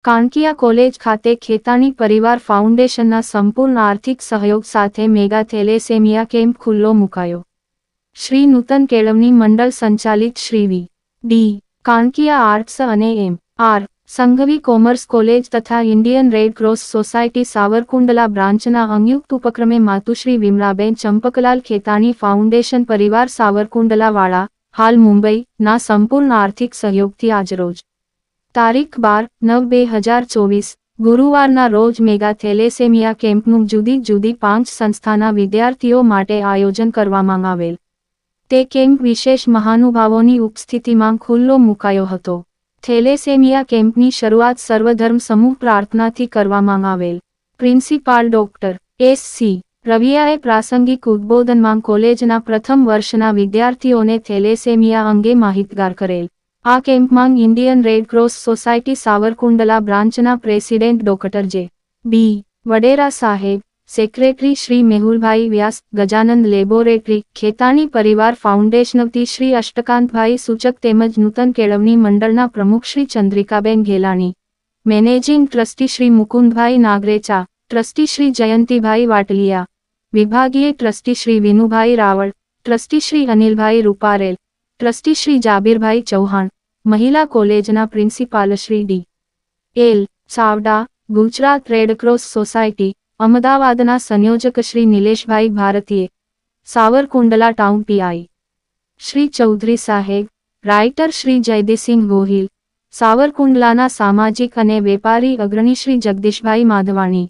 Kankiya college ખાતે ખેતાણી પરિવાર ફાઉન્ડેશનના સંપૂર્ણ આર્થિક સહયોગ સાથે મેગા થેલેસેમિયા કેમ્પ ખુલ્લો મુકાયો. શ્રી નૂતન કેળવણી મંડળ સંચાલિત શ્રી વી. ડી. કાણકિયા આર્ટ્સ અને એમ.આર. સંઘવી કોમર્સ કોલેજ તથા Indian red cross society Savarkundla બ્રાન્ચના સંયુક્ત ઉપક્રમે માતુશ્રી વિમલાબેન ચંપકલાલ ખેતાણી ફાઉન્ડેશન પરિવાર સાવરકુંડલા વાળા, હાલ મુંબઈ, ના સંપૂર્ણ આર્થિક સહયોગથી આજરોજ તારીખ 12/9/2024 ગુરુવારના રોજ મેગા થેલેસેમિયા કેમ્પનું જુદી જુદી 5 સંસ્થાના વિદ્યાર્થીઓ માટે આયોજન કરવામાં આવેલ. તે કેમ્પ વિશેષ મહાનુભાવોની ઉપસ્થિતિમાં ખુલ્લો મુકાયો હતો. થેલેસેમિયા કેમ્પની શરૂઆત સર્વધર્મ સમૂહ પ્રાર્થનાથી કરવામાં આવેલ. Principal doctor એસ.સી. રવિયાએ પ્રાસંગિક ઉદ્બોધનમાં કોલેજના પ્રથમ વર્ષના વિદ્યાર્થીઓને થેલેસેમિયા અંગે માહિતગાર કરેલ. આ કેમ્પમાં Indian red cross society Savarkundla બ્રાન્ચના પ્રેસિડેન્ટ ડોક્ટર જે. બી. વડેરા સાહેબ, સેક્રેટરી શ્રી મેહુલભાઈ વ્યાસ, ગજાનંદ લેબોરેટરી, ખેતાણી પરિવાર ફાઉન્ડેશનથી શ્રી અષ્ટકાંતભાઈ સૂચક તેમજ નૂતન કેળવણી મંડળના પ્રમુખ Shri Chandrikaben Ghelani, managing trustee Shri Mukundbhai Nagrecha, trustee Shri Jayantibhai Vataliya, વિભાગીય ટ્રસ્ટી શ્રી વિનુભાઈ રાવળ, ટ્રસ્ટી શ્રી અનિલભાઈ રૂપારેલ, ટ્રસ્ટી શ્રી જાબીરભાઈ ચૌહાણ, મહિલા કોલેજના principal Shri D. L. Chavda, Gujarat Red Cross society, અમદાવાદના સંયોજક શ્રી નિલેશભાઈ ભારતીએ, સાવરકુંડલા ટાઉન પીઆઈ શ્રી ચૌધરી સાહેબ, રાઇટર શ્રી જયદીસિંહ ગોહિલ, સાવરકુંડલાના સામાજિક અને વેપારી અગ્રણી શ્રી જગદીશભાઈ માધવાણી,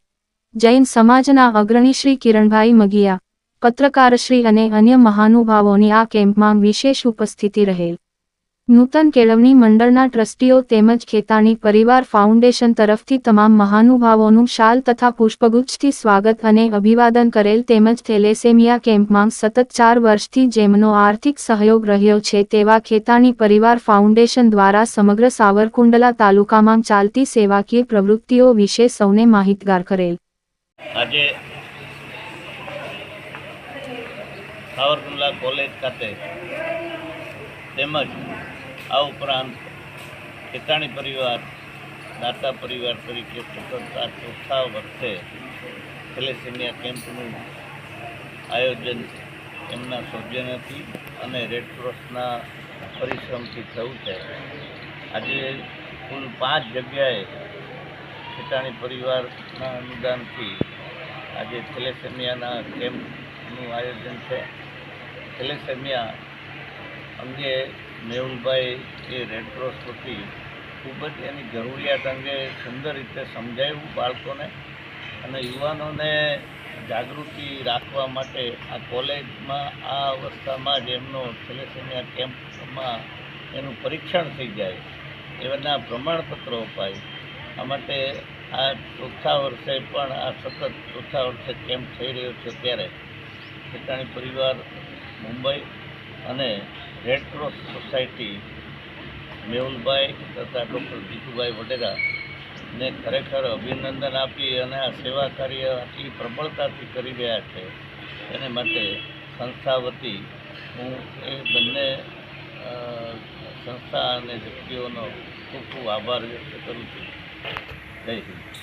જૈન સમાજના અગ્રણી શ્રી કિરણભાઈ મગિયા, પત્રકારશ્રી અને અન્ય મહાનુભાવોની આ કેમ્પમાં વિશેષ ઉપસ્થિતિ રહેલ. નૂતન કેળવણી મંડળના ટ્રસ્ટીઓ તેમજ ખેતાણી પરિવાર ફાઉન્ડેશન તરફથી તમામ મહાનુભાવોનું શાલ તથા પુષ્પગુચ્છથી સ્વાગત અને અભિવાદન કરેલ તેમજ થેલેસેમિયા કેમ્પમાં સતત 4 વર્ષથી જેમનો આર્થિક સહયોગ રહ્યો છે તેવા ખેતાણી પરિવાર ફાઉન્ડેશન દ્વારા સમગ્ર સાવરકુંડલા તાલુકામાં ચાલતી સેવાકીય પ્રવૃત્તિઓ વિશે સૌને માહિતગાર કરેલ. આજે સાવરકુંડલા કોલેજ ખાતે તેમજ આ ઉપરાંત ખેતાણી પરિવાર દાતા પરિવાર તરીકે સતત આ 4થા વર્ષે થેલેસેમિયા કેમ્પનું આયોજન એમના સૌજન્યથી અને રેડક્રોસના પરિશ્રમથી થયું છે. આજે કુલ 5 જગ્યાએ ખેતાણી પરિવારના અનુદાનથી આજે થેલેસેમિયાના કેમ્પનું આયોજન છે. થેલેસેમિયા અંગે મેહુલભાઈ એ રેડક્રોસ વતી ખૂબ જ એની જરૂરિયાત અંગે સુંદર રીતે સમજાવ્યું બાળકોને અને યુવાનોને જાગૃતિ રાખવા માટે આ કોલેજમાં આ અવસ્થામાં જ એમનો થેલેસેમિયા કેમ્પમાં એનું પરીક્ષણ થઈ જાય એના પ્રમાણપત્રો અપાય. આ માટે આ 4થા વર્ષે પણ આ સતત 4થા વર્ષે કેમ્પ થઈ રહ્યો છે ત્યારે ખેતાણી પરિવાર મુંબઈ અને રેડક્રોસ સોસાયટી મેહુલભાઈ તથા ડૉક્ટર જીતુભાઈ વડેરાને ખરેખર અભિનંદન આપી અને આ સેવા કાર્ય આટલી પ્રબળતાથી કરી રહ્યા છે એને માટે સંસ્થા વતી હું એ બંને સંસ્થા અને વ્યક્તિઓનો ખૂબ ખૂબ આભાર વ્યક્ત કરું છું. જય હિન્દ.